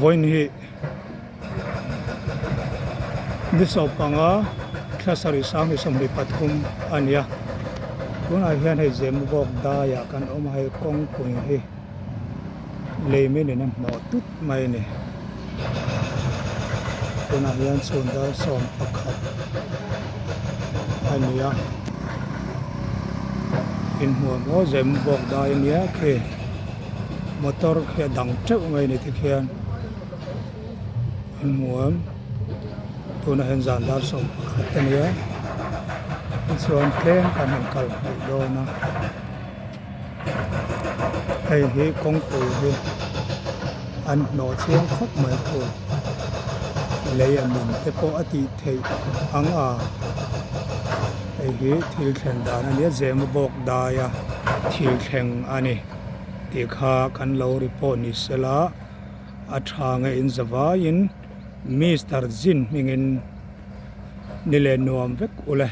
voin hi disopanga thlasari sang hi somri pathum ania tuna hian hei zem bok da ya kan om hai kong pui hi leimin in no tut mai ni tuna hian chunda som pakhat ania in huam o zem bok da ania ke motor khe dang cheu ngai ni tikhian in huam tuna hen zan dar som pakhat ania chuan tlen kan han kal do na hei hi kong pui hi an no chiang khop mai ko lei amin te po ati thei anga hei hi thil thlen dan ania zem bok da ya thil thleng ani ti kha kan lo report ni sela athanga in zawa in Mr. Jin mingin nile nuam vek ule